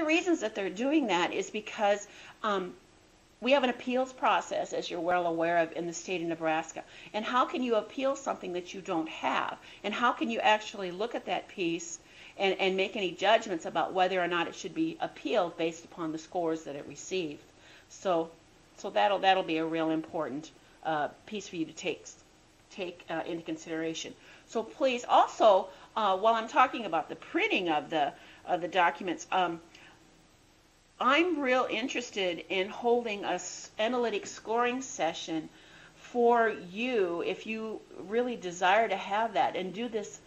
the reasons that they're doing that is because we have an appeals process, as you're well aware of, in the state of Nebraska. And how can you appeal something that you don't have? And how can you actually look at that piece and make any judgments about whether or not it should be appealed based upon the scores that it received? So that'll be a real important piece for you to take into consideration. So please also, while I'm talking about the printing of the documents, I'm real interested in holding a analytic scoring session for you if you really desire to have that, and do this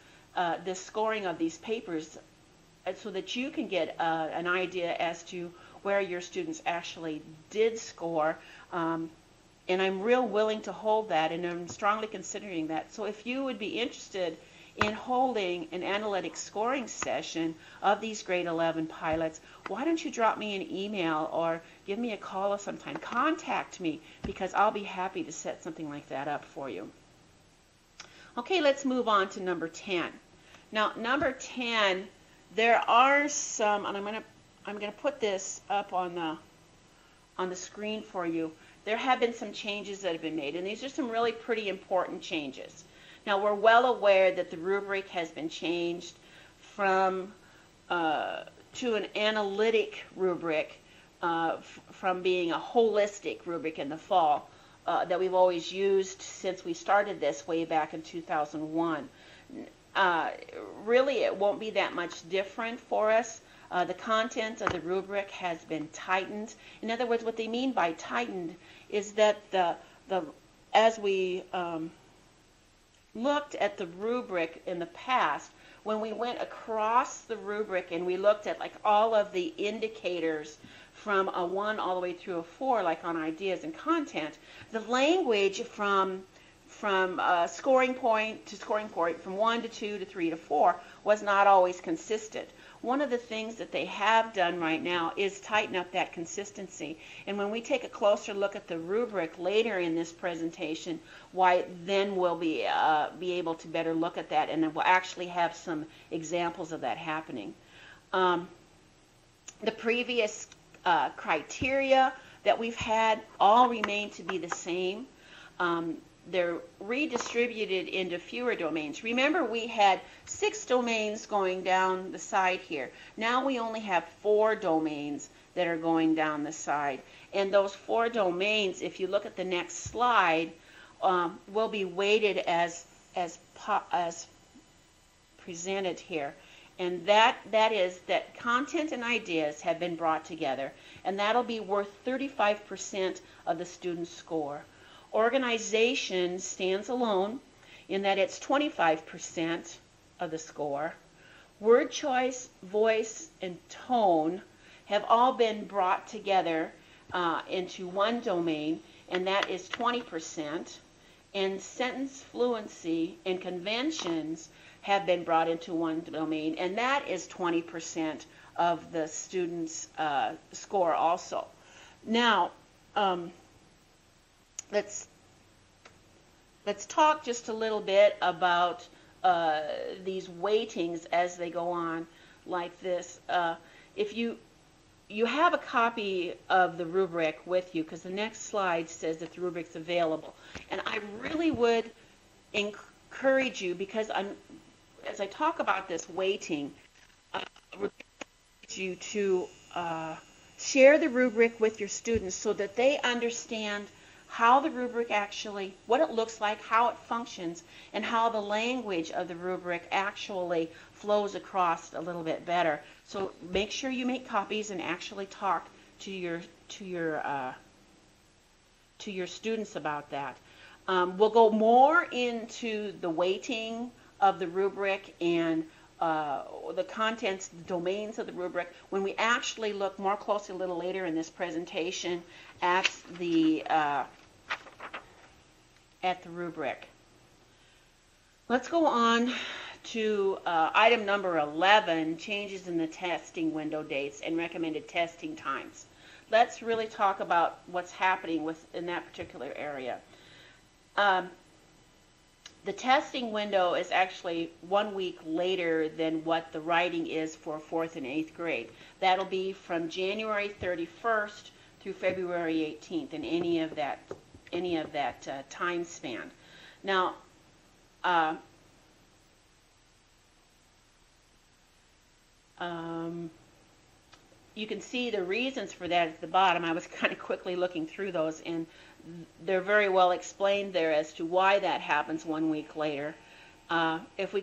scoring of these papers so that you can get an idea as to where your students actually did score. And I'm real willing to hold that, and I'm strongly considering that. So if you would be interested in holding an analytic scoring session of these grade 11 pilots, why don't you drop me an email or give me a call sometime. Contact me, because I'll be happy to set something like that up for you. Okay, let's move on to number 10. Now, number 10, there are some, and I'm going to put this up on the screen for you. There have been some changes that have been made, and these are some really pretty important changes. Now, we're well aware that the rubric has been changed from to an analytic rubric from being a holistic rubric in the fall that we've always used since we started this way back in 2001. Really, it won't be that much different for us. The content of the rubric has been tightened. In other words, what they mean by tightened is that as we looked at the rubric in the past, when we went across the rubric and we looked at like all of the indicators from a 1 all the way through a 4, like on ideas and content, the language from scoring point to scoring point, from 1 to 2 to 3 to 4, was not always consistent. One of the things that they have done right now is tighten up that consistency. And when we take a closer look at the rubric later in this presentation, then we'll be able to better look at that, and then we'll actually have some examples of that happening. The previous criteria that we've had all remain to be the same. They're redistributed into fewer domains. Remember, we had 6 domains going down the side here. Now we only have 4 domains that are going down the side. And those 4 domains, if you look at the next slide, will be weighted as presented here. And that is that content and ideas have been brought together, and that'll be worth 35% of the student's score. Organization stands alone in that it's 25% of the score. Word choice, voice, and tone have all been brought together into one domain, and that is 20%. And sentence fluency and conventions have been brought into one domain, and that is 20% of the student's score also. Now, let's talk just a little bit about these weightings as they go on like this. If you have a copy of the rubric with you, because the next slide says that the rubric's available, and I really would encourage you, because as I talk about this weighting, I would encourage you to share the rubric with your students so that they understand how the rubric actually, what it looks like, how it functions, and how the language of the rubric actually flows across a little bit better. So make sure you make copies and actually talk to your students about that. We'll go more into the weighting of the rubric and the contents, the domains of the rubric, when we actually look more closely a little later in this presentation at the rubric. Let's go on to item number 11, changes in the testing window dates and recommended testing times. Let's really talk about what's happening in that particular area. The testing window is actually 1 week later than what the writing is for 4th and 8th grade. That'll be from January 31st through February 18th in any of that time span. Now, you can see the reasons for that at the bottom. I was kind of quickly looking through those, and they're very well explained there as to why that happens 1 week later. If we